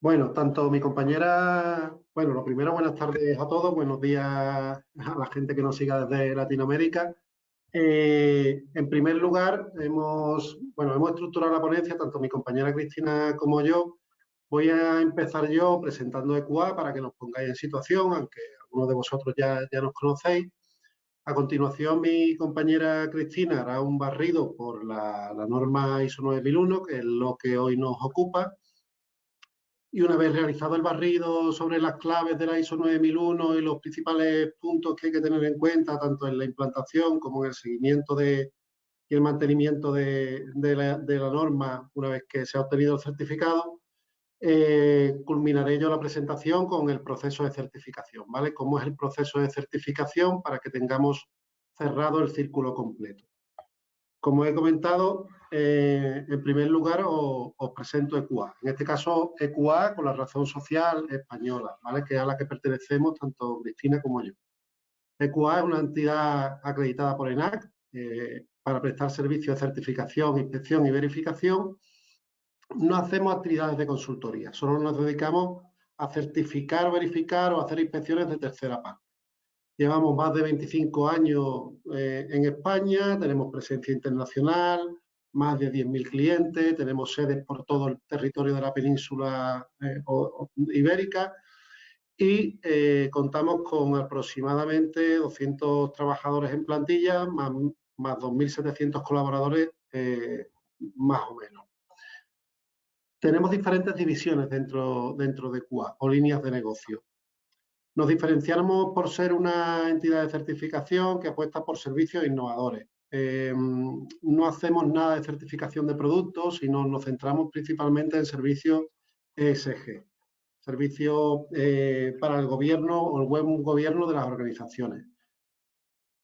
Bueno, tanto mi compañera, bueno, lo primero, buenas tardes a todos, buenos días a la gente que nos siga desde Latinoamérica. En primer lugar, hemos estructurado la ponencia, tanto mi compañera Cristina como yo. Voy a empezar yo presentando EQA para que nos pongáis en situación, aunque algunos de vosotros ya nos conocéis. A continuación, mi compañera Cristina hará un barrido por la norma ISO 9001, que es lo que hoy nos ocupa. Y una vez realizado el barrido sobre las claves de la ISO 9001 y los principales puntos que hay que tener en cuenta, tanto en la implantación como en el seguimiento y el mantenimiento de la norma, una vez que se ha obtenido el certificado, culminaré yo la presentación con el proceso de certificación, ¿vale? ¿Cómo es el proceso de certificación para que tengamos cerrado el círculo completo? Como he comentado, en primer lugar os presento EQA. En este caso, EQA con la razón social española, ¿vale? Que es a la que pertenecemos tanto Cristina como yo. EQA es una entidad acreditada por ENAC para prestar servicios de certificación, inspección y verificación. No hacemos actividades de consultoría, solo nos dedicamos a certificar, verificar o hacer inspecciones de tercera parte. Llevamos más de 25 años en España, tenemos presencia internacional, más de 10.000 clientes, tenemos sedes por todo el territorio de la península ibérica y contamos con aproximadamente 200 trabajadores en plantilla, más 2.700 colaboradores, más o menos. Tenemos diferentes divisiones dentro de QA o líneas de negocio. Nos diferenciamos por ser una entidad de certificación que apuesta por servicios innovadores. No hacemos nada de certificación de productos, sino nos centramos principalmente en servicios ESG, servicios para el gobierno o el buen gobierno de las organizaciones.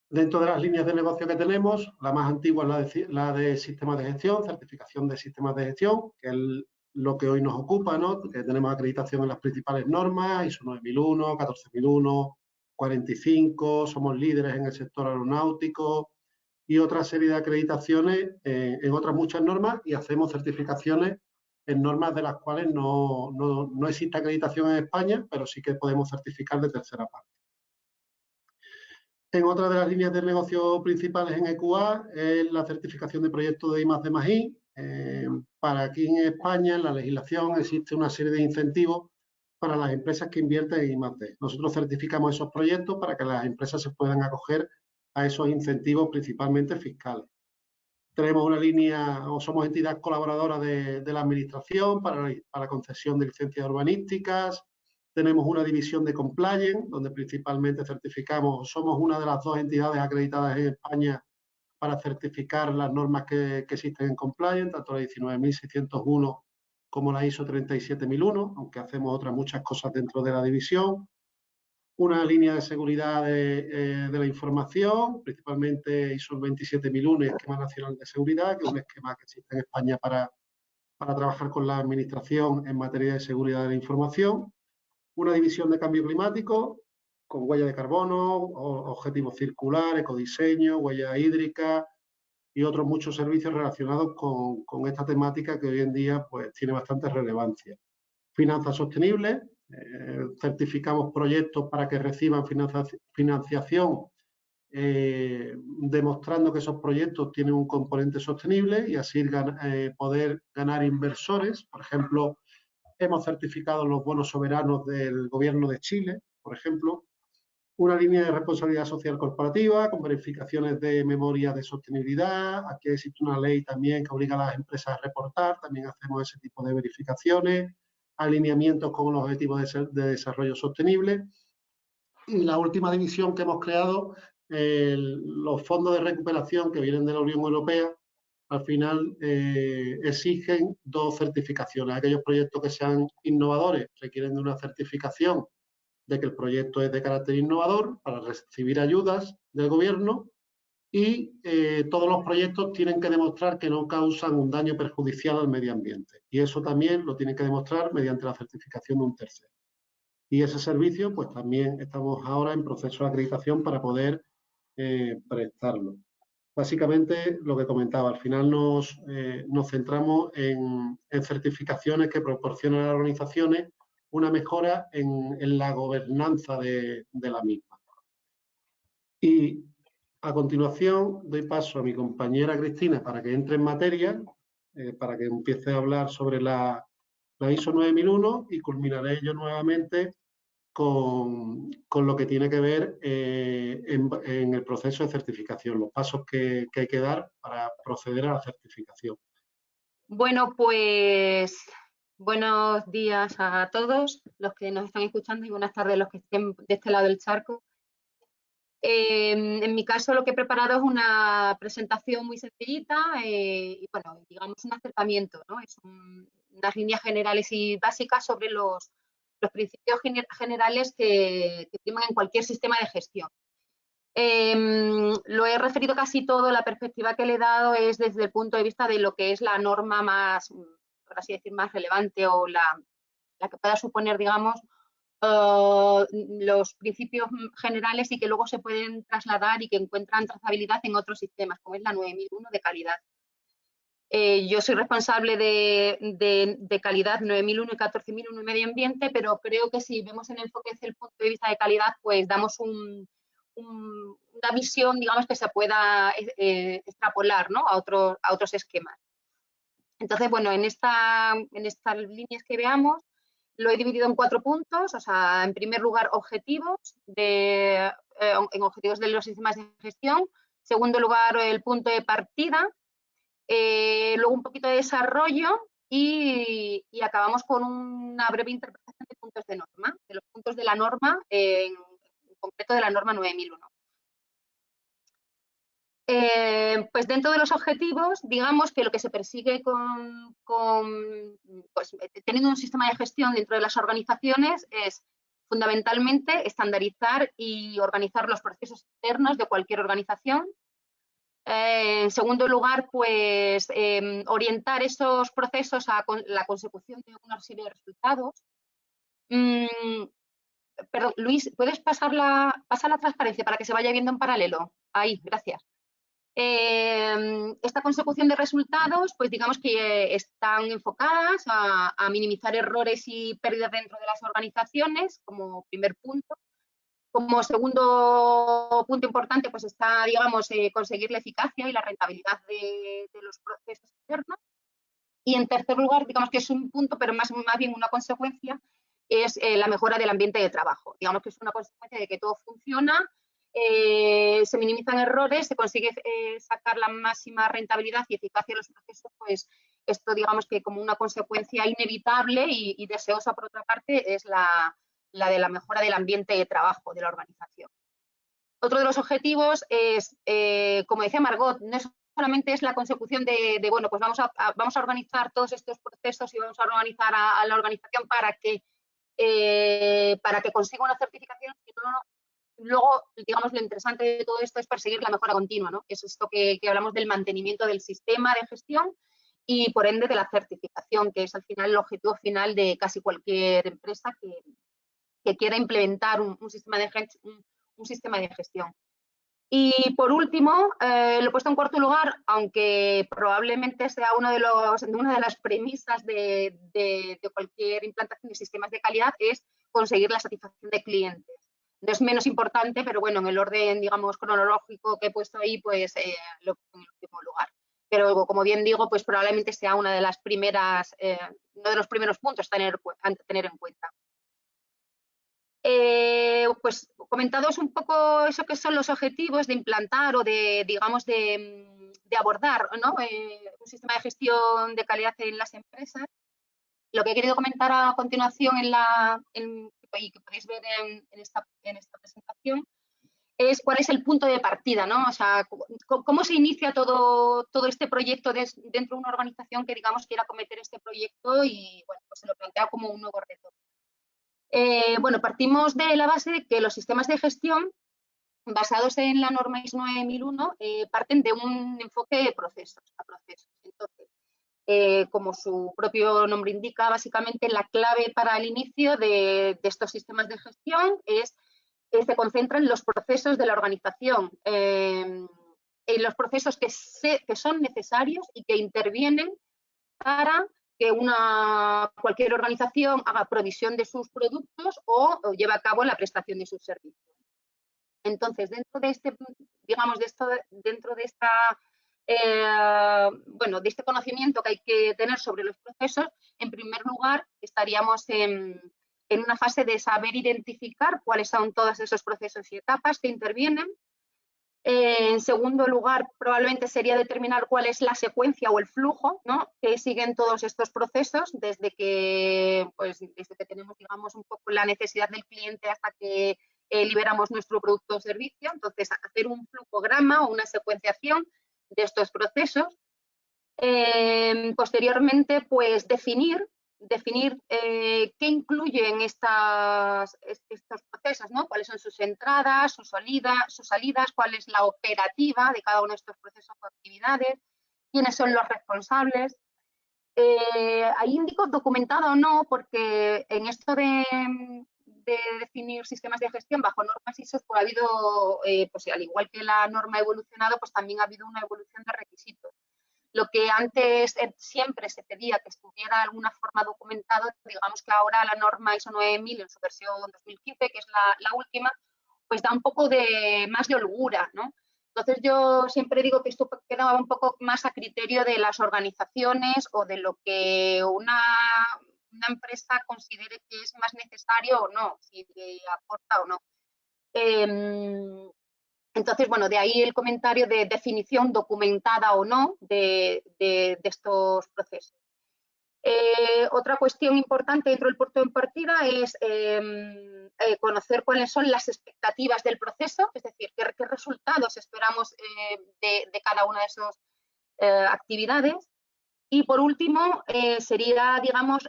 Dentro de las líneas de negocio que tenemos, la más antigua es la de sistemas de gestión, certificación de sistemas de gestión, que es lo que hoy nos ocupa, ¿no? Que tenemos acreditación en las principales normas, ISO 9001, 14001, 45, somos líderes en el sector aeronáutico y otra serie de acreditaciones en otras muchas normas y hacemos certificaciones en normas de las cuales no existe acreditación en España, pero sí que podemos certificar de tercera parte. En otra de las líneas de negocio principales en EQA es la certificación de proyectos de I+D+I. Para aquí en España, en la legislación, existe una serie de incentivos para las empresas que invierten en I+D. Nosotros certificamos esos proyectos para que las empresas se puedan acoger a esos incentivos, principalmente fiscales. Tenemos una línea, o somos entidad colaboradora de la Administración para la concesión de licencias urbanísticas. Tenemos una división de compliance, donde principalmente certificamos, somos una de las dos entidades acreditadas en España para certificar las normas que existen en compliance, tanto la 19.601 como la ISO 37001, aunque hacemos otras muchas cosas dentro de la división. Una línea de seguridad de la información, principalmente ISO 27001 y Esquema Nacional de Seguridad, que es un esquema que existe en España para trabajar con la Administración en materia de seguridad de la información. Una división de cambio climático con huella de carbono, objetivos circulares, ecodiseño, huella hídrica y otros muchos servicios relacionados con esta temática que hoy en día pues, tiene bastante relevancia. Finanzas sostenibles, certificamos proyectos para que reciban financiación demostrando que esos proyectos tienen un componente sostenible y así poder ganar inversores. Por ejemplo, hemos certificado los bonos soberanos del Gobierno de Chile, por ejemplo, una línea de responsabilidad social corporativa con verificaciones de memoria de sostenibilidad. Aquí existe una ley también que obliga a las empresas a reportar, también hacemos ese tipo de verificaciones, alineamientos con los objetivos de desarrollo sostenible. Y la última división que hemos creado, los fondos de recuperación que vienen de la Unión Europea, al final exigen dos certificaciones. Aquellos proyectos que sean innovadores requieren de una certificación de que el proyecto es de carácter innovador para recibir ayudas del gobierno y todos los proyectos tienen que demostrar que no causan un daño perjudicial al medio ambiente. Y eso también lo tienen que demostrar mediante la certificación de un tercero. Y ese servicio, pues también estamos ahora en proceso de acreditación para poder prestarlo. Básicamente, lo que comentaba, al final nos centramos en certificaciones que proporcionan a las organizaciones una mejora en la gobernanza de la misma. Y a continuación doy paso a mi compañera Cristina para que entre en materia, para que empiece a hablar sobre la ISO 9001 y culminaré yo nuevamente con lo que tiene que ver en el proceso de certificación, los pasos que hay que dar para proceder a la certificación. Bueno, pues buenos días a todos los que nos están escuchando y buenas tardes a los que estén de este lado del charco. En mi caso lo que he preparado es una presentación muy sencillita y bueno, digamos un acercamiento, ¿no? Es unas líneas generales y básicas sobre los principios generales que priman en cualquier sistema de gestión. Lo he referido casi todo, la perspectiva que le he dado es desde el punto de vista de lo que es la norma más, por así decir, más relevante o la que pueda suponer, digamos, los principios generales y que luego se pueden trasladar y que encuentran trazabilidad en otros sistemas, como es la 9001 de calidad. Yo soy responsable de calidad 9001 y 14001 en medio ambiente, pero creo que si vemos el enfoque desde el punto de vista de calidad, pues damos una visión, digamos, que se pueda extrapolar, ¿no? a otros esquemas. Entonces, bueno, en estas líneas que veamos, lo he dividido en 4 puntos, o sea, en primer lugar, objetivos en objetivos de los sistemas de gestión. Segundo lugar, el punto de partida. Luego un poquito de desarrollo y acabamos con una breve interpretación de puntos de norma, de los puntos de la norma, en concreto de la norma 9001. Pues dentro de los objetivos, digamos que lo que se persigue pues, teniendo un sistema de gestión dentro de las organizaciones es fundamentalmente estandarizar y organizar los procesos internos de cualquier organización. En segundo lugar, pues orientar esos procesos a la consecución de una serie de resultados. Perdón, Luis, ¿puedes pasar la transparencia para que se vaya viendo en paralelo? Ahí, gracias. Esta consecución de resultados, pues digamos que están enfocadas a minimizar errores y pérdidas dentro de las organizaciones, como primer punto. Como segundo punto importante, pues está, digamos, conseguir la eficacia y la rentabilidad de los procesos internos. Y en tercer lugar, digamos que es un punto, pero más bien una consecuencia, es la mejora del ambiente de trabajo. Digamos que es una consecuencia de que todo funciona, se minimizan errores, se consigue sacar la máxima rentabilidad y eficacia de los procesos, pues esto digamos que como una consecuencia inevitable y deseosa por otra parte es la de la mejora del ambiente de trabajo de la organización. Otro de los objetivos es, como decía Margot, no solamente es la consecución de bueno, pues vamos a organizar todos estos procesos y vamos a organizar a la organización para que consiga una certificación, sino luego, digamos, lo interesante de todo esto es perseguir la mejora continua, ¿no? Es esto que hablamos del mantenimiento del sistema de gestión y, por ende, de la certificación, que es al final el objetivo final de casi cualquier empresa que quiera implementar un sistema de gestión. Y por último, lo he puesto en cuarto lugar, aunque probablemente sea una de las premisas de cualquier implantación de sistemas de calidad, es conseguir la satisfacción de clientes. No es menos importante, pero bueno, en el orden, digamos, cronológico que he puesto ahí, pues lo pongo en el último lugar. Pero como bien digo, pues probablemente sea una de las primeras, uno de los primeros puntos a tener en cuenta. Pues comentados un poco eso que son los objetivos de implantar o de, digamos, de abordar, ¿no? Un sistema de gestión de calidad en las empresas. Lo que he querido comentar a continuación y que podéis ver en esta presentación es cuál es el punto de partida, ¿no? O sea, cómo se inicia todo este proyecto dentro de una organización que, digamos, quiera acometer este proyecto y, bueno, pues se lo plantea como un nuevo reto. Bueno, partimos de la base de que los sistemas de gestión basados en la norma ISO 9001 parten de un enfoque de procesos a procesos. Entonces, como su propio nombre indica, básicamente la clave para el inicio de estos sistemas de gestión se concentra en los procesos de la organización. en los procesos que son necesarios y que intervienen para que cualquier organización haga provisión de sus productos o lleve a cabo la prestación de sus servicios. Entonces, dentro de este, digamos, dentro de esta, bueno, de este conocimiento que hay que tener sobre los procesos, en primer lugar, estaríamos en una fase de saber identificar cuáles son todos esos procesos y etapas que intervienen. En segundo lugar, probablemente sería determinar cuál es la secuencia o el flujo, ¿no?, que siguen todos estos procesos desde que tenemos, digamos, un poco la necesidad del cliente hasta que liberamos nuestro producto o servicio. Entonces, hacer un flujograma o una secuenciación de estos procesos. Posteriormente, pues definir qué incluyen estos procesos, ¿no? Cuáles son sus entradas, sus salidas, cuál es la operativa de cada uno de estos procesos o actividades, quiénes son los responsables. Ahí indico documentado o no, porque en esto de definir sistemas de gestión bajo normas ISO, pues ha habido, pues al igual que la norma ha evolucionado, pues también ha habido una evolución de requisitos. Lo que antes siempre se pedía que estuviera de alguna forma documentado, digamos que ahora la norma ISO 9000 en su versión 2015, que es la última, pues da un poco más de holgura, ¿no? Entonces yo siempre digo que esto queda un poco más a criterio de las organizaciones o de lo que una empresa considere que es más necesario o no, si le aporta o no. Entonces, bueno, de ahí el comentario de definición documentada o no de estos procesos. Otra cuestión importante dentro del punto de partida es conocer cuáles son las expectativas del proceso, es decir, qué resultados esperamos de cada una de esas actividades. Y por último, sería, digamos,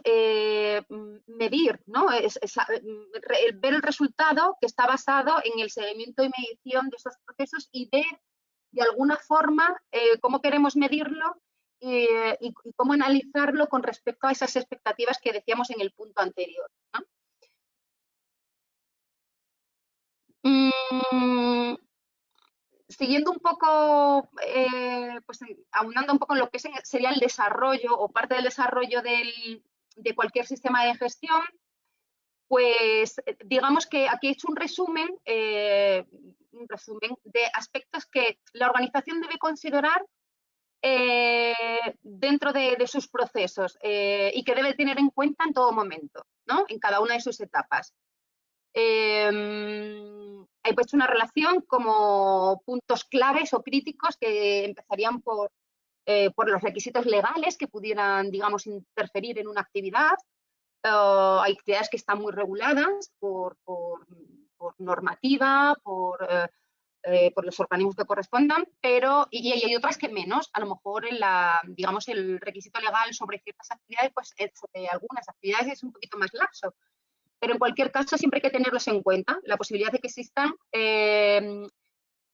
medir, ¿no? Ver el resultado que está basado en el seguimiento y medición de esos procesos y ver de alguna forma cómo queremos medirlo y cómo analizarlo con respecto a esas expectativas que decíamos en el punto anterior, ¿no? Siguiendo un poco, pues aunando un poco en lo que sería el desarrollo o parte del desarrollo de cualquier sistema de gestión, pues digamos que aquí he hecho un resumen de aspectos que la organización debe considerar dentro de sus procesos y que debe tener en cuenta en todo momento, ¿no?, en cada una de sus etapas. He puesto una relación como puntos claves o críticos que empezarían por los requisitos legales que pudieran, digamos, interferir en una actividad. Hay actividades que están muy reguladas por normativa, por los organismos que correspondan, pero y hay otras que menos. A lo mejor digamos, el requisito legal sobre ciertas actividades, pues sobre algunas actividades es un poquito más laxo. Pero en cualquier caso siempre hay que tenerlos en cuenta, la posibilidad de que existan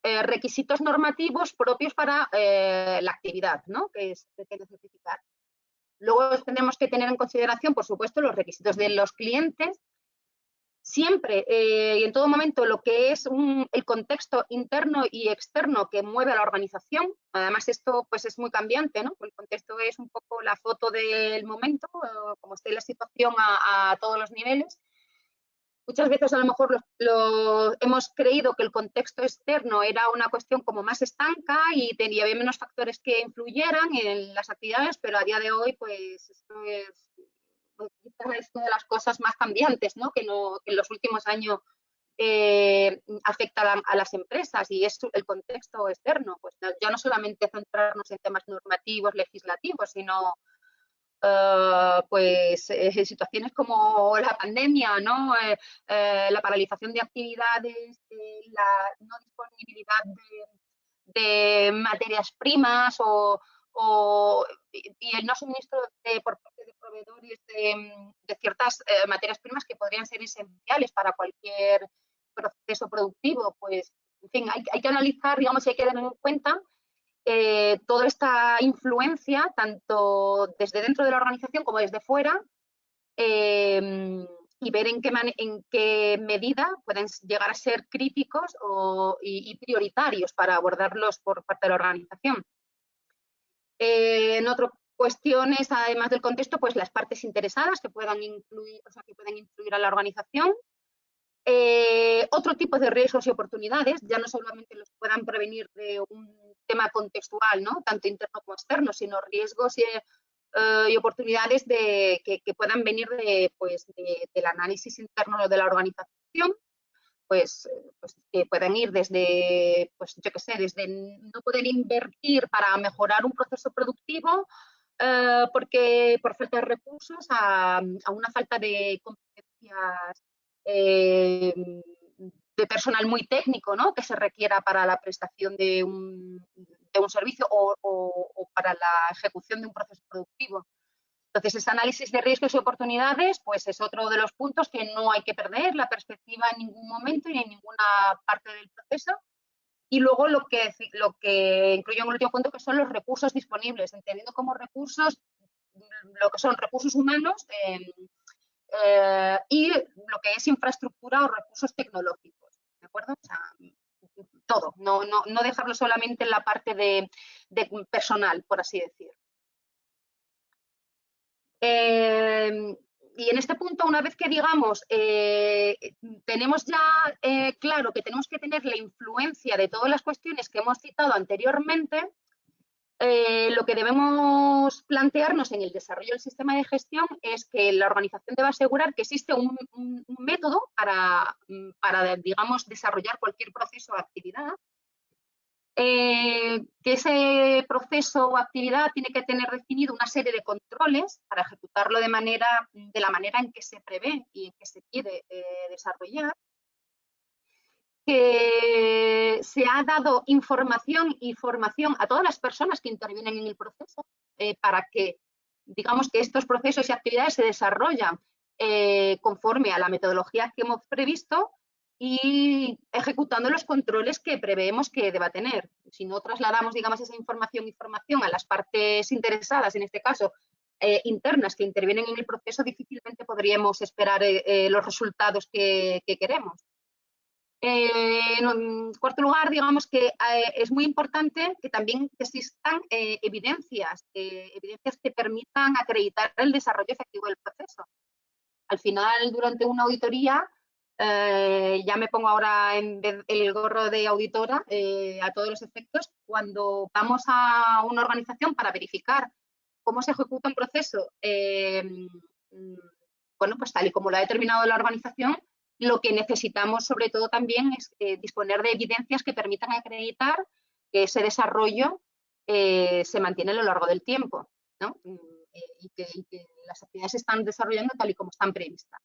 requisitos normativos propios para la actividad, ¿no?, que se pretende certificar. Luego tenemos que tener en consideración, por supuesto, los requisitos de los clientes. Siempre y en todo momento lo que es el contexto interno y externo que mueve a la organización. Además, esto pues es muy cambiante, ¿no? El contexto es un poco la foto del momento, como esté la situación a todos los niveles. Muchas veces a lo mejor hemos creído que el contexto externo era una cuestión como más estanca y había menos factores que influyeran en las actividades, pero a día de hoy pues esto es una de las cosas más cambiantes, ¿no?, que en los últimos años afecta a las empresas, y es el contexto externo. Pues ya no solamente centrarnos en temas normativos, legislativos, sino pues situaciones como la pandemia, ¿no?, la paralización de actividades, la no disponibilidad de materias primas y el no suministro por parte de proveedores de ciertas materias primas que podrían ser esenciales para cualquier proceso productivo. Pues, en fin, hay que analizar, digamos, y hay que tener en cuenta toda esta influencia, tanto desde dentro de la organización como desde fuera, y ver en qué medida pueden llegar a ser críticos y prioritarios para abordarlos por parte de la organización. En otras cuestiones, además del contexto, pues las partes interesadas que puedan influir, que pueden influir a la organización. Otro tipo de riesgos y oportunidades, ya no solamente los que puedan prevenir de un tema contextual, ¿no? Tanto interno como externo, sino riesgos y oportunidades que puedan venir del análisis interno de la organización, pues que pueden ir desde, pues yo qué sé, desde no poder invertir para mejorar un proceso productivo por falta de recursos a una falta de competencias de personal muy técnico, ¿no? Que se requiera para la prestación de un servicio o para la ejecución de un proceso productivo. Entonces, ese análisis de riesgos y oportunidades, pues es otro de los puntos que no hay que perder la perspectiva en ningún momento y en ninguna parte del proceso. Y luego lo que incluyo en el último punto, que son los recursos disponibles, entendiendo como recursos lo que son recursos humanos y lo que es infraestructura o recursos tecnológicos, ¿de acuerdo? O sea, todo, no dejarlo solamente en la parte de personal, por así decir. Y en este punto, una vez que digamos, tenemos ya claro que tenemos que tener la influencia de todas las cuestiones que hemos citado anteriormente, lo que debemos plantearnos en el desarrollo del sistema de gestión es que la organización debe asegurar que existe un método para, digamos, desarrollar cualquier proceso o actividad, que ese proceso o actividad tiene que tener definido una serie de controles para ejecutarlo de la manera en que se prevé y en que se quiere desarrollar, que se ha dado información y formación a todas las personas que intervienen en el proceso para que, digamos, que estos procesos y actividades se desarrollan conforme a la metodología que hemos previsto y ejecutando los controles que preveemos que deba tener. Si no trasladamos, digamos, esa información a las partes interesadas, en este caso, internas que intervienen en el proceso, difícilmente podríamos esperar los resultados que queremos. En cuarto lugar, digamos que es muy importante que también existan evidencias que permitan acreditar el desarrollo efectivo del proceso. Al final, durante una auditoría, ya me pongo ahora en el gorro de auditora a todos los efectos, cuando vamos a una organización para verificar cómo se ejecuta un proceso, bueno, pues tal y como lo ha determinado la organización, lo que necesitamos sobre todo también es disponer de evidencias que permitan acreditar que ese desarrollo se mantiene a lo largo del tiempo, ¿no? Y que las actividades se están desarrollando tal y como están previstas.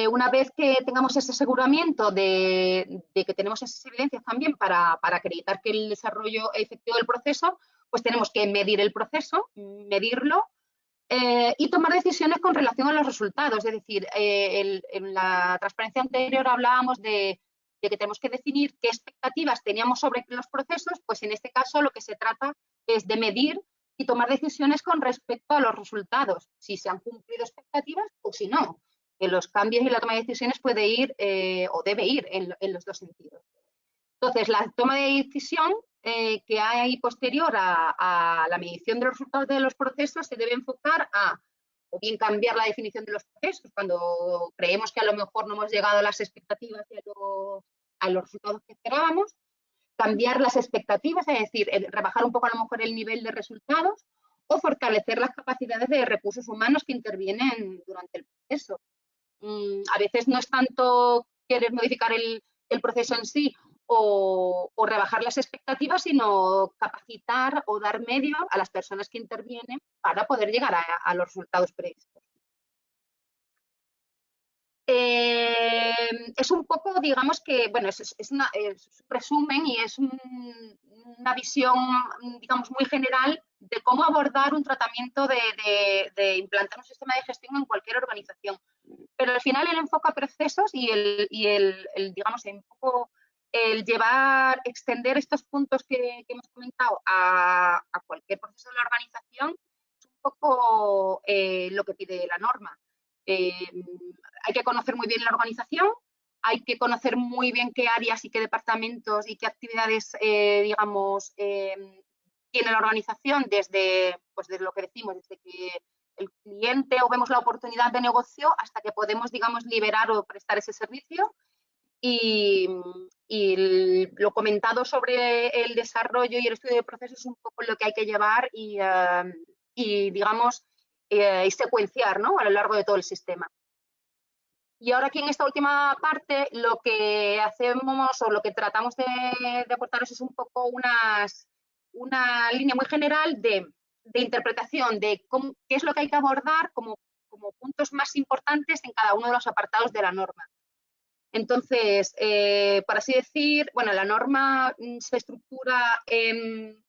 Una vez que tengamos ese aseguramiento de que tenemos esas evidencias también para acreditar que el desarrollo efectivo del proceso, pues tenemos que medir el proceso, medirlo y tomar decisiones con relación a los resultados. Es decir, en la transparencia anterior hablábamos de que tenemos que definir qué expectativas teníamos sobre los procesos, pues en este caso lo que se trata es de medir y tomar decisiones con respecto a los resultados, si se han cumplido expectativas o si no. Que los cambios y la toma de decisiones puede ir o debe ir en los dos sentidos. Entonces, la toma de decisión que hay posterior a la medición de los resultados de los procesos se debe enfocar a o bien cambiar la definición de los procesos cuando creemos que a lo mejor no hemos llegado a las expectativas y a los resultados que esperábamos, cambiar las expectativas, es decir, rebajar un poco a lo mejor el nivel de resultados o fortalecer las capacidades de recursos humanos que intervienen durante el proceso. A veces no es tanto querer modificar el proceso en sí o rebajar las expectativas, sino capacitar o dar medio a las personas que intervienen para poder llegar a los resultados previstos. Es un poco, digamos que, bueno, es un resumen y es una visión, digamos, muy general de cómo abordar un tratamiento de implantar un sistema de gestión en cualquier organización. Pero al final el enfoque a procesos y digamos, un poco el extender estos puntos que hemos comentado a cualquier proceso de la organización es un poco lo que pide la norma. Hay que conocer muy bien la organización, hay que conocer muy bien qué áreas y qué departamentos y qué actividades, digamos, tiene la organización desde, pues desde lo que decimos, desde que el cliente o vemos la oportunidad de negocio hasta que podemos, digamos, liberar o prestar ese servicio. Y lo comentado sobre el desarrollo y el estudio de procesos es un poco lo que hay que llevar y digamos, y secuenciar, ¿no?, a lo largo de todo el sistema. Y ahora aquí en esta última parte lo que hacemos o lo que tratamos de aportaros es un poco una línea muy general de interpretación de qué es lo que hay que abordar como puntos más importantes en cada uno de los apartados de la norma. Entonces, por así decir, bueno, la norma se estructura en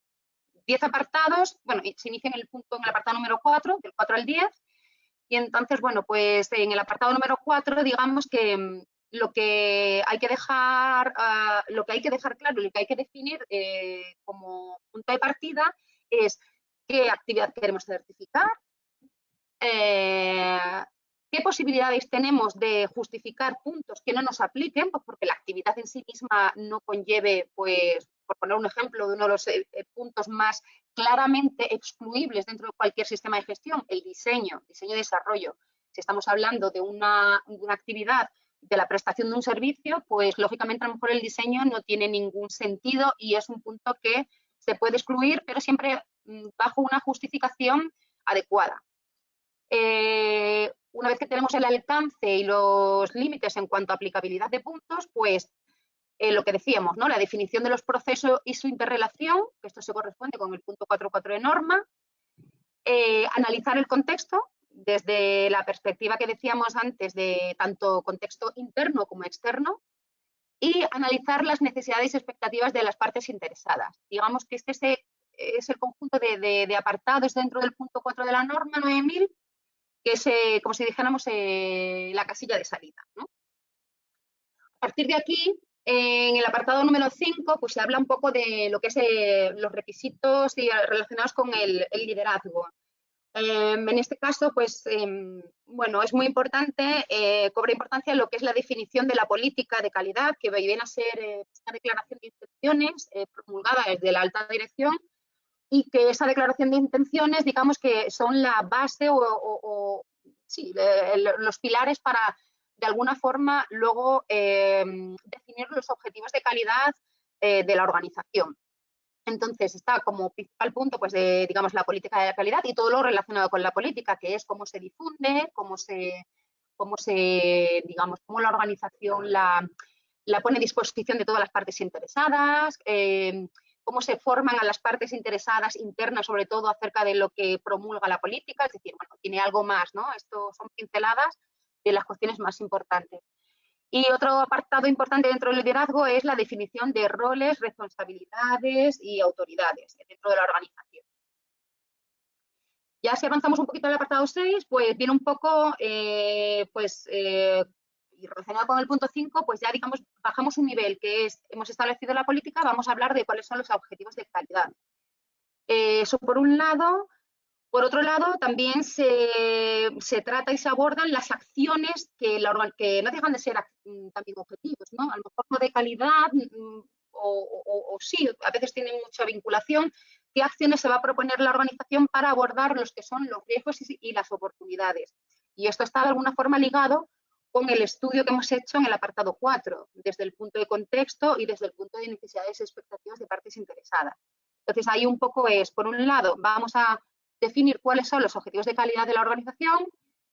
10 apartados, bueno, se inicia en el apartado número 4, del 4 al 10, y entonces, bueno, pues en el apartado número 4, digamos que lo que hay que dejar claro y lo que hay que definir como punto de partida es qué actividad queremos certificar, qué posibilidades tenemos de justificar puntos que no nos apliquen, pues porque la actividad en sí misma no conlleve, pues, por poner un ejemplo de uno de los puntos más claramente excluibles dentro de cualquier sistema de gestión, el diseño y desarrollo. Si estamos hablando de una actividad de la prestación de un servicio, pues lógicamente a lo mejor el diseño no tiene ningún sentido y es un punto que se puede excluir, pero siempre bajo una justificación adecuada. Una vez que tenemos el alcance y los límites en cuanto a aplicabilidad de puntos, pues lo que decíamos, ¿no?, la definición de los procesos y su interrelación, que esto se corresponde con el punto 4.4 de norma, analizar el contexto desde la perspectiva que decíamos antes de tanto contexto interno como externo y analizar las necesidades y expectativas de las partes interesadas. Digamos que este es el conjunto de apartados dentro del punto 4 de la norma 9000, que es, como si dijéramos, la casilla de salida, ¿no? A partir de aquí, en el apartado número 5, pues se habla un poco de lo que es los requisitos relacionados con el liderazgo. En este caso, pues, bueno, es muy importante, cobra importancia lo que es la definición de la política de calidad, que viene a ser una declaración de intenciones promulgada desde la alta dirección, y que esa declaración de intenciones, digamos que son la base sí, los pilares para, de alguna forma, luego definir los objetivos de calidad de la organización. Entonces, está como principal punto, pues, digamos, la política de calidad y todo lo relacionado con la política, que es cómo se difunde, cómo la organización la pone a disposición de todas las partes interesadas, cómo se forman a las partes interesadas internas, sobre todo acerca de lo que promulga la política, es decir, bueno, tiene algo más, ¿no? Esto son pinceladas de las cuestiones más importantes. Y otro apartado importante dentro del liderazgo es la definición de roles, responsabilidades y autoridades dentro de la organización. Ya si avanzamos un poquito al apartado 6, pues viene un poco, y relacionado con el punto 5, pues ya, digamos, bajamos un nivel, que es, hemos establecido la política, vamos a hablar de cuáles son los objetivos de calidad. Eso por un lado. Por otro lado, también se trata y se abordan las acciones que no dejan de ser también objetivos, ¿no? A lo mejor no de calidad, o sí, a veces tienen mucha vinculación. ¿Qué acciones se va a proponer la organización para abordar los que son los riesgos y las oportunidades? Y esto está de alguna forma ligado con el estudio que hemos hecho en el apartado 4, desde el punto de contexto y desde el punto de necesidades y expectativas de partes interesadas. Entonces, ahí un poco es, por un lado, vamos a definir cuáles son los objetivos de calidad de la organización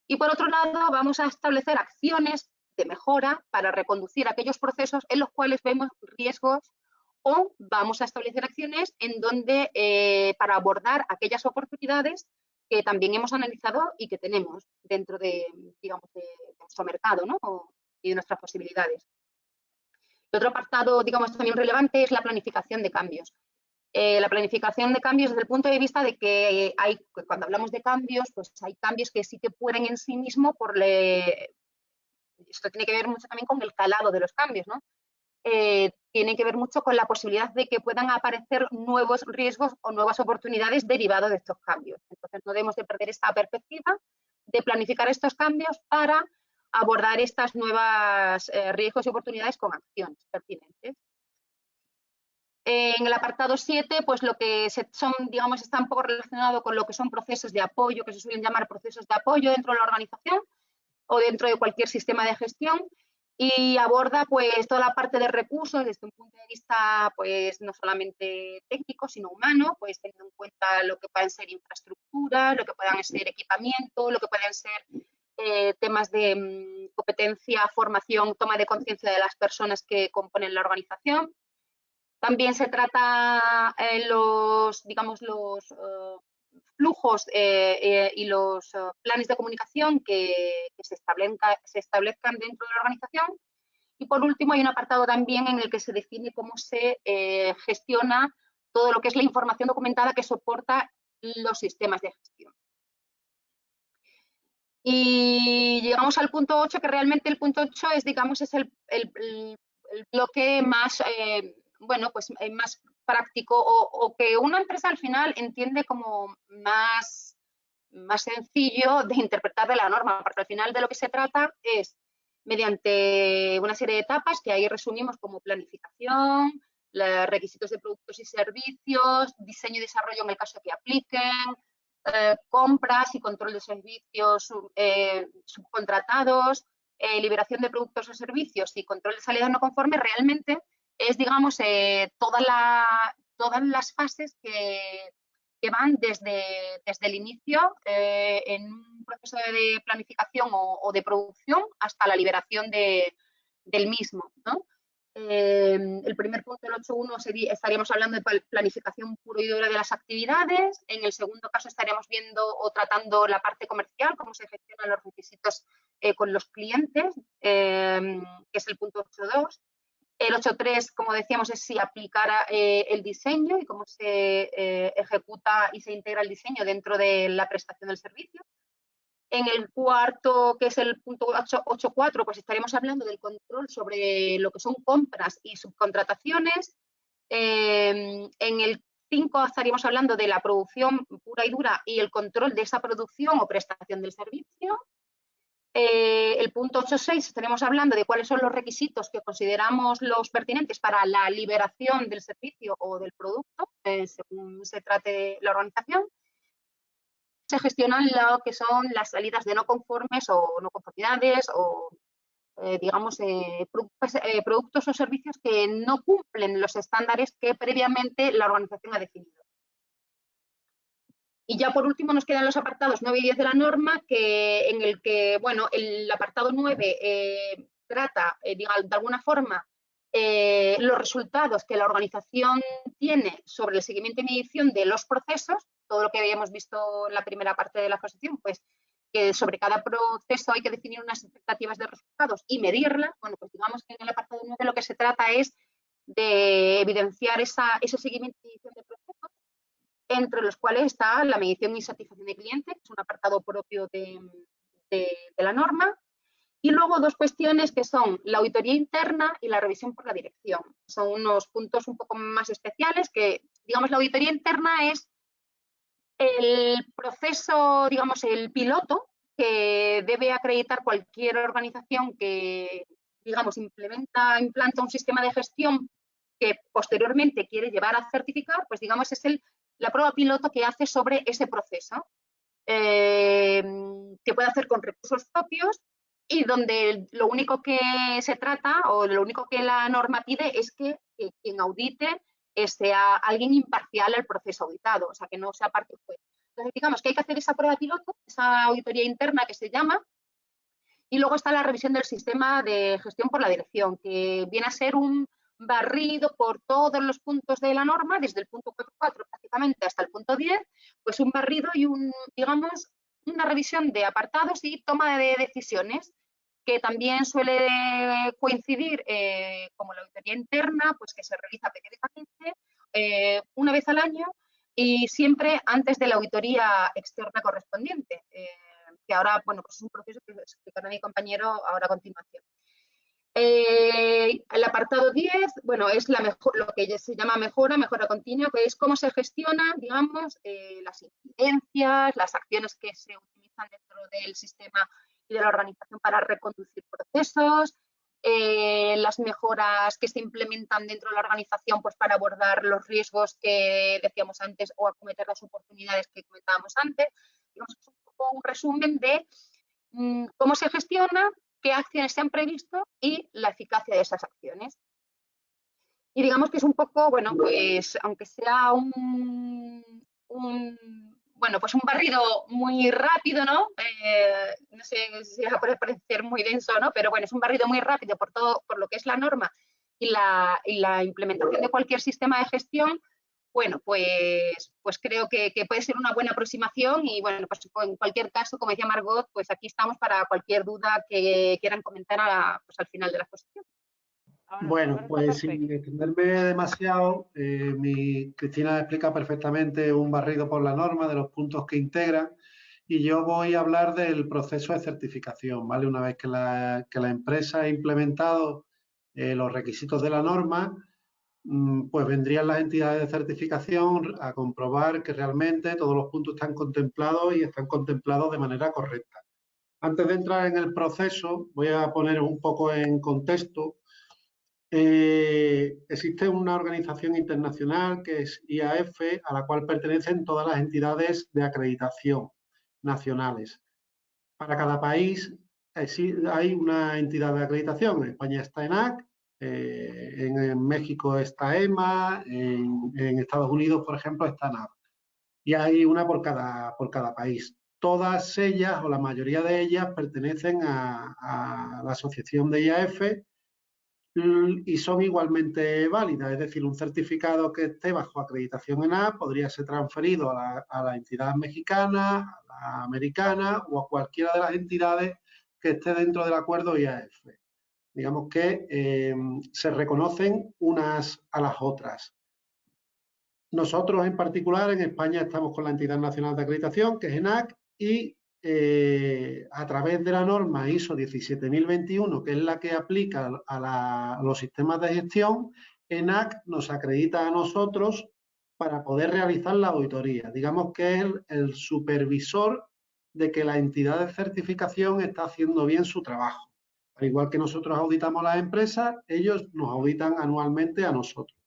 y, por otro lado, vamos a establecer acciones de mejora para reconducir aquellos procesos en los cuales vemos riesgos, o vamos a establecer acciones en donde para abordar aquellas oportunidades que también hemos analizado y que tenemos dentro de, digamos, de nuestro mercado, ¿no? Y de nuestras posibilidades. El otro apartado, digamos, también relevante es la planificación de cambios. La planificación de cambios desde el punto de vista de que cuando hablamos de cambios, pues hay cambios que sí que pueden en sí mismo, esto tiene que ver mucho también con el calado de los cambios, ¿no? Tiene que ver mucho con la posibilidad de que puedan aparecer nuevos riesgos o nuevas oportunidades derivados de estos cambios. Entonces, no debemos de perder esta perspectiva de planificar estos cambios para abordar estas nuevas riesgos y oportunidades con acciones pertinentes. En el apartado 7, pues lo que son, digamos, está un poco relacionado con lo que son procesos de apoyo, que se suelen llamar procesos de apoyo dentro de la organización o dentro de cualquier sistema de gestión, y aborda pues toda la parte de recursos desde un punto de vista pues no solamente técnico, sino humano, pues teniendo en cuenta lo que pueden ser infraestructuras, lo que puedan ser equipamiento, lo que pueden ser temas de competencia, formación, toma de conciencia de las personas que componen la organización. También se trata los flujos y los planes de comunicación que se establezcan dentro de la organización. Y por último, hay un apartado también en el que se define cómo se gestiona todo lo que es la información documentada que soporta los sistemas de gestión. Y llegamos al punto 8, que realmente el punto 8 es, digamos, es el bloque más, más práctico o que una empresa al final entiende como más sencillo de interpretar de la norma, porque al final de lo que se trata es, mediante una serie de etapas que ahí resumimos como planificación, los requisitos de productos y servicios, diseño y desarrollo en el caso que apliquen, compras y control de servicios subcontratados, liberación de productos o servicios y control de salida no conforme, realmente es, digamos, todas las fases que van desde el inicio en un proceso de planificación o de producción hasta la liberación del mismo, ¿no? El primer punto del 8.1 estaríamos hablando de planificación pura y dura de las actividades. En el segundo caso estaríamos viendo o tratando la parte comercial, cómo se gestionan los requisitos con los clientes, que es el punto 8.2. El 8.3, como decíamos, es si aplicar el diseño y cómo se ejecuta y se integra el diseño dentro de la prestación del servicio. En el cuarto, que es el punto 8.4, pues estaríamos hablando del control sobre lo que son compras y subcontrataciones. En el 5 estaríamos hablando de la producción pura y dura y el control de esa producción o prestación del servicio. El punto 8.6 estaremos hablando de cuáles son los requisitos que consideramos los pertinentes para la liberación del servicio o del producto, según se trate la organización. Se gestionan lo que son las salidas de no conformes o no conformidades o, productos o servicios que no cumplen los estándares que previamente la organización ha definido. Y ya por último nos quedan los apartados 9 y 10 de la norma, en el que, bueno, el apartado 9 trata, de alguna forma, los resultados que la organización tiene sobre el seguimiento y medición de los procesos, todo lo que habíamos visto en la primera parte de la exposición, pues que sobre cada proceso hay que definir unas expectativas de resultados y medirlas. Bueno, pues digamos que en el apartado 9 lo que se trata es de evidenciar ese seguimiento y medición de procesos, entre los cuales está la medición y satisfacción de cliente, que es un apartado propio de la norma. Y luego dos cuestiones que son la auditoría interna y la revisión por la dirección. Son unos puntos un poco más especiales que, digamos, la auditoría interna es el proceso, digamos, el piloto que debe acreditar cualquier organización que, digamos, implanta un sistema de gestión que posteriormente quiere llevar a certificar, pues, digamos, es la prueba piloto que hace sobre ese proceso, que puede hacer con recursos propios y donde lo único que se trata o lo único que la norma pide es que quien audite sea alguien imparcial al proceso auditado, o sea, que no sea parte juez. Entonces, digamos que hay que hacer esa prueba piloto, esa auditoría interna que se llama, y luego está la revisión del sistema de gestión por la dirección, que viene a ser un barrido por todos los puntos de la norma, desde el punto 4 prácticamente hasta el punto 10, pues un barrido y digamos, una revisión de apartados y toma de decisiones, que también suele coincidir como la auditoría interna, pues que se realiza periódicamente, una vez al año y siempre antes de la auditoría externa correspondiente, que ahora, bueno, pues es un proceso que explicará mi compañero ahora a continuación. El apartado 10, bueno, es lo que se llama mejora continua, que es cómo se gestiona, digamos, las incidencias, las acciones que se utilizan utilizan dentro del sistema y de la organización para reconducir procesos, las mejoras que se implementan dentro de la organización pues, para abordar los riesgos que decíamos antes o acometer las oportunidades que comentábamos antes. Digamos que es un poco un resumen de cómo se gestiona, qué acciones se han previsto y la eficacia de esas acciones. Y digamos que es un poco, bueno, pues aunque sea bueno, pues un barrido muy rápido, ¿no? No sé si va a poder parecer muy denso, ¿no? Pero bueno, es un barrido muy rápido por todo, por lo que es la norma y la implementación de cualquier sistema de gestión. Bueno, pues creo que puede ser una buena aproximación y bueno, pues en cualquier caso, como decía Margot, pues aquí estamos para cualquier duda que quieran comentar pues al final de la exposición. Bueno, pues sin extenderme demasiado, Cristina explica perfectamente un barrido por la norma de los puntos que integran y yo voy a hablar del proceso de certificación, ¿vale? Una vez que la empresa ha implementado los requisitos de la norma, pues vendrían las entidades de certificación a comprobar que realmente todos los puntos están contemplados y están contemplados de manera correcta. Antes de entrar en el proceso, voy a poner un poco en contexto. Existe una organización internacional que es IAF, a la cual pertenecen todas las entidades de acreditación nacionales. Para cada país hay una entidad de acreditación. En España está ENAC, en México está EMA, en Estados Unidos, por ejemplo, está NAB. Y hay una por cada país. Todas ellas, o la mayoría de ellas, pertenecen a la asociación de IAF y son igualmente válidas, es decir, un certificado que esté bajo acreditación ENAC podría ser transferido a la entidad mexicana, a la americana o a cualquiera de las entidades que esté dentro del acuerdo IAF. Digamos que se reconocen unas a las otras. Nosotros en particular en España estamos con la entidad nacional de acreditación, que es ENAC, y a través de la norma ISO 17021, que es la que aplica a los sistemas de gestión, ENAC nos acredita a nosotros para poder realizar la auditoría. Digamos que es el supervisor de que la entidad de certificación está haciendo bien su trabajo. Al igual que nosotros auditamos a las empresas, ellos nos auditan anualmente a nosotros.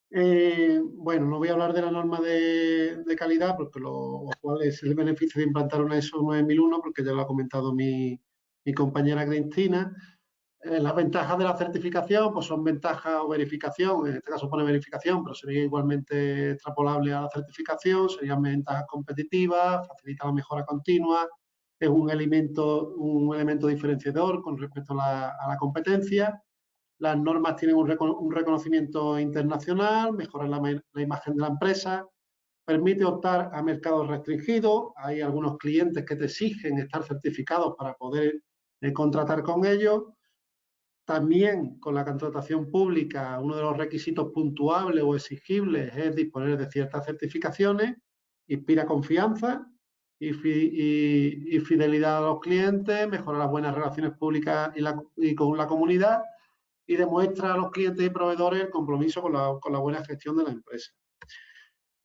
Bueno, no voy a hablar de la norma de calidad, porque cuál es el beneficio de implantar una ISO 9001, porque ya lo ha comentado mi compañera Cristina. Las ventajas de la certificación pues son ventajas o verificación, en este caso pone verificación, pero sería igualmente extrapolable a la certificación, serían ventajas competitivas, facilita la mejora continua, es un elemento diferenciador con respecto a la competencia. Las normas tienen un reconocimiento internacional, mejoran la imagen de la empresa, permite optar a mercados restringidos. Hay algunos clientes que te exigen estar certificados para poder contratar con ellos. También con la contratación pública, uno de los requisitos puntuables o exigibles es disponer de ciertas certificaciones, inspira confianza y fidelidad a los clientes, mejora las buenas relaciones públicas y con la comunidad, y demuestra a los clientes y proveedores el compromiso con la buena gestión de la empresa.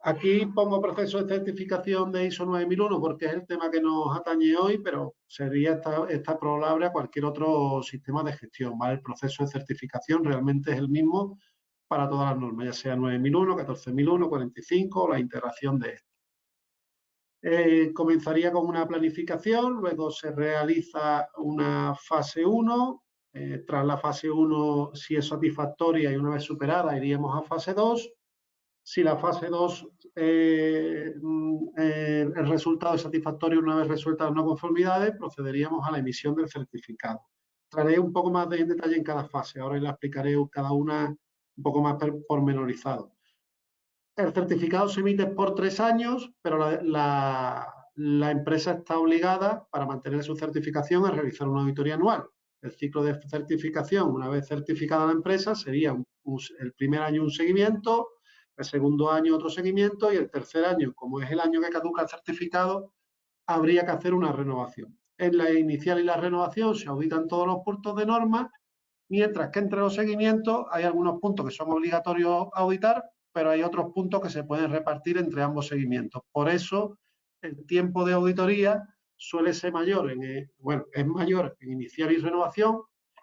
Aquí pongo proceso de certificación de ISO 9001 porque es el tema que nos atañe hoy, pero sería extrapolable a cualquier otro sistema de gestión, ¿vale? El proceso de certificación realmente es el mismo para todas las normas, ya sea 9001, 14001, 45 o la integración de esto. Comenzaría con una planificación, luego se realiza una fase 1, tras la fase 1, si es satisfactoria y una vez superada, iríamos a fase 2. Si la fase 2, el resultado es satisfactorio una vez resueltas las no conformidades, procederíamos a la emisión del certificado. Traeré un poco más en detalle en cada fase, ahora la explicaré cada una un poco más pormenorizado. El certificado se emite por 3 años, pero la empresa está obligada, para mantener su certificación, a realizar una auditoría anual. El ciclo de certificación, una vez certificada la empresa, sería el primer año un seguimiento, el segundo año otro seguimiento y el tercer año, como es el año que caduca el certificado, habría que hacer una renovación. En la inicial y la renovación se auditan todos los puntos de norma, mientras que entre los seguimientos hay algunos puntos que son obligatorios auditar, pero hay otros puntos que se pueden repartir entre ambos seguimientos. Por eso el tiempo de auditoría suele ser mayor bueno, es mayor en iniciar y renovación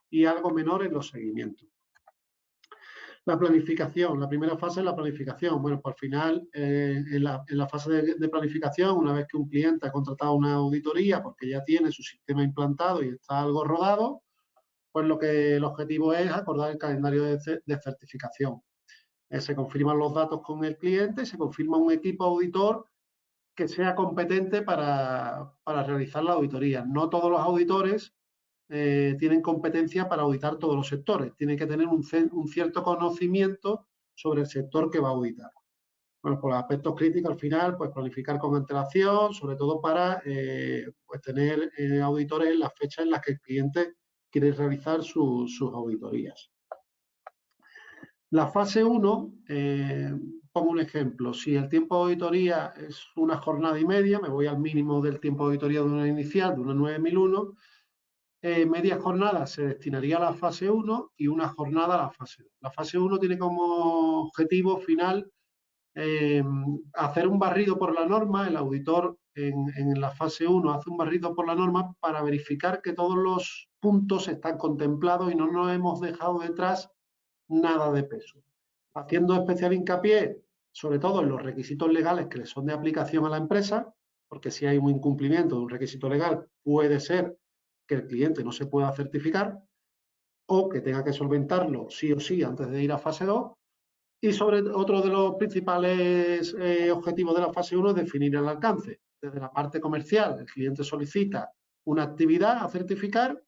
y algo menor en los seguimientos. La planificación, la primera fase es la planificación. Bueno, pues al final, en la fase de planificación, una vez que un cliente ha contratado una auditoría porque ya tiene su sistema implantado y está algo rodado, pues el objetivo es acordar el calendario de certificación. Se confirman los datos con el cliente, se confirma un equipo auditor que sea competente para realizar la auditoría. No todos los auditores tienen competencia para auditar todos los sectores. Tiene que tener un cierto conocimiento sobre el sector que va a auditar. Bueno, por los aspectos críticos, al final, pues planificar con antelación, sobre todo para pues tener auditores en las fechas en las que el cliente quiere realizar sus auditorías. La fase 1, pongo un ejemplo. Si el tiempo de auditoría es una jornada y media, me voy al mínimo del tiempo de auditoría de una inicial, de una 9001, media jornada se destinaría a la fase 1 y una jornada a la fase 2. La fase 1 tiene como objetivo final hacer un barrido por la norma. El auditor en la fase 1 hace un barrido por la norma para verificar que todos los puntos están contemplados y no nos hemos dejado detrás nada de peso. Haciendo especial hincapié, sobre todo en los requisitos legales que le son de aplicación a la empresa, porque si hay un incumplimiento de un requisito legal, puede ser que el cliente no se pueda certificar o que tenga que solventarlo sí o sí antes de ir a fase 2. Y sobre otro de los principales objetivos de la fase 1 es definir el alcance. Desde la parte comercial, el cliente solicita una actividad a certificar,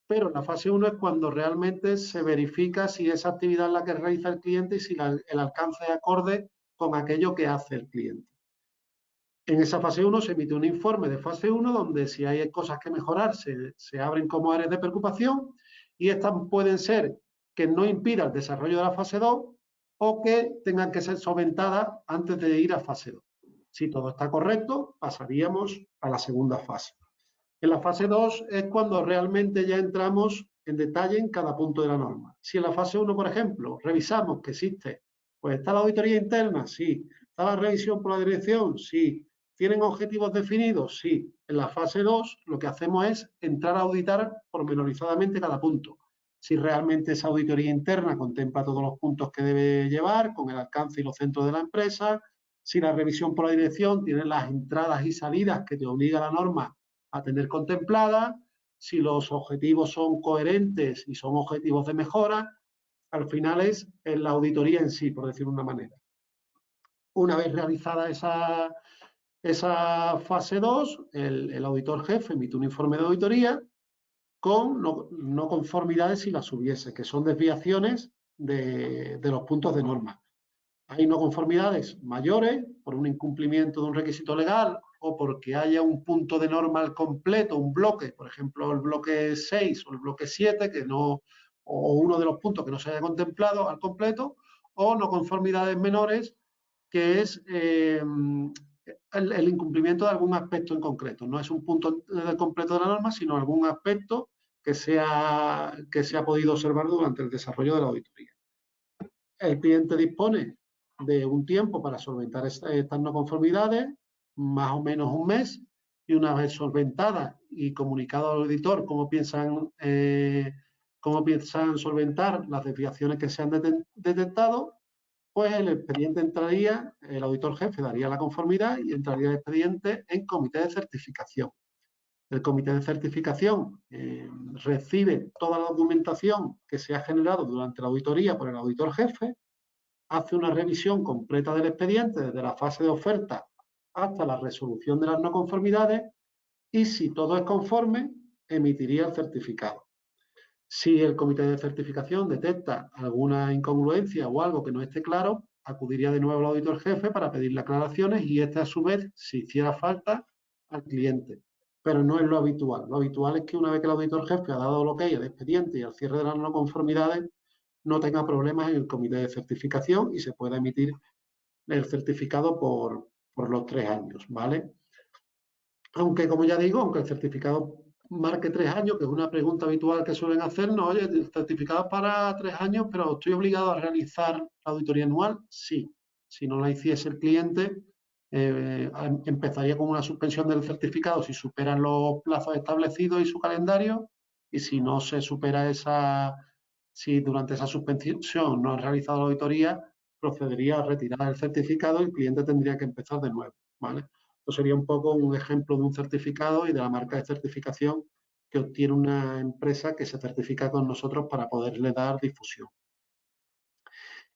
pero en la fase 1 es cuando realmente se verifica si esa actividad es la que realiza el cliente y si el alcance es acorde con aquello que hace el cliente. En esa fase 1 se emite un informe de fase 1 donde si hay cosas que mejorar se abren como áreas de preocupación y estas pueden ser que no impida el desarrollo de la fase 2 o que tengan que ser solventadas antes de ir a fase 2. Si todo está correcto, pasaríamos a la segunda fase. En la fase 2 es cuando realmente ya entramos en detalle en cada punto de la norma. Si en la fase 1, por ejemplo, revisamos que existe, pues está la auditoría interna, sí. ¿Está la revisión por la dirección? Sí. ¿Tienen objetivos definidos? Sí. En la fase 2 lo que hacemos es entrar a auditar pormenorizadamente cada punto. Si realmente esa auditoría interna contempla todos los puntos que debe llevar, con el alcance y los centros de la empresa. Si la revisión por la dirección tiene las entradas y salidas que te obliga la norma a tener contemplada, si los objetivos son coherentes y son objetivos de mejora, al final es en la auditoría en sí, por decirlo de una manera. Una vez realizada esa fase 2, el auditor jefe emite un informe de auditoría con no conformidades si las hubiese, que son desviaciones de los puntos de norma. Hay no conformidades mayores por un incumplimiento de un requisito legal o porque haya un punto de norma al completo, un bloque, por ejemplo, el bloque 6 o el bloque 7, que no, o uno de los puntos que no se haya contemplado al completo, o no conformidades menores, que es el incumplimiento de algún aspecto en concreto. No es un punto completo de la norma, sino algún aspecto que se ha podido observar durante el desarrollo de la auditoría. El cliente dispone de un tiempo para solventar estas no conformidades, más o menos un mes, y una vez solventadas y comunicado al auditor cómo piensan solventar las desviaciones que se han detectado, pues el expediente entraría, el auditor jefe daría la conformidad y entraría el expediente en comité de certificación. El comité de certificación recibe toda la documentación que se ha generado durante la auditoría por el auditor jefe, hace una revisión completa del expediente desde la fase de oferta hasta la resolución de las no conformidades y si todo es conforme, emitiría el certificado. Si el comité de certificación detecta alguna incongruencia o algo que no esté claro, acudiría de nuevo al auditor jefe para pedirle aclaraciones y este a su vez, si hiciera falta, al cliente. Pero no es lo habitual. Lo habitual es que una vez que el auditor jefe ha dado el ok al expediente y al cierre de las no conformidades, no tenga problemas en el comité de certificación y se pueda emitir el certificado por los 3 años, ¿vale? Aunque, como ya digo, aunque el certificado marque 3 años, que es una pregunta habitual que suelen hacernos, oye, el certificado es para 3 años, pero ¿estoy obligado a realizar la auditoría anual? Sí. Si no la hiciese el cliente, empezaría con una suspensión del certificado si superan los plazos establecidos y su calendario, y si no se supera si durante esa suspensión no han realizado la auditoría, procedería a retirar el certificado y el cliente tendría que empezar de nuevo, ¿vale? Esto sería un poco un ejemplo de un certificado y de la marca de certificación que obtiene una empresa que se certifica con nosotros para poderle dar difusión.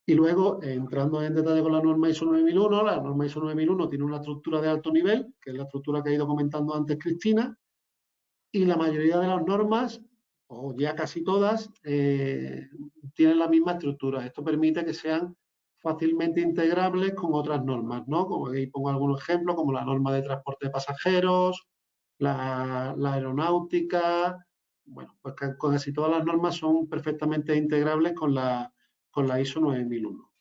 Y luego, entrando en detalle con la norma ISO 9001, la norma ISO 9001 tiene una estructura de alto nivel, que es la estructura que ha ido comentando antes Cristina, y la mayoría de las normas, o ya casi todas, tienen la misma estructura. Esto permite que sean fácilmente integrables con otras normas, ¿no? Como ahí pongo algunos ejemplos, como la norma de transporte de pasajeros, la aeronáutica. Bueno, pues casi todas las normas son perfectamente integrables con la ISO 9001.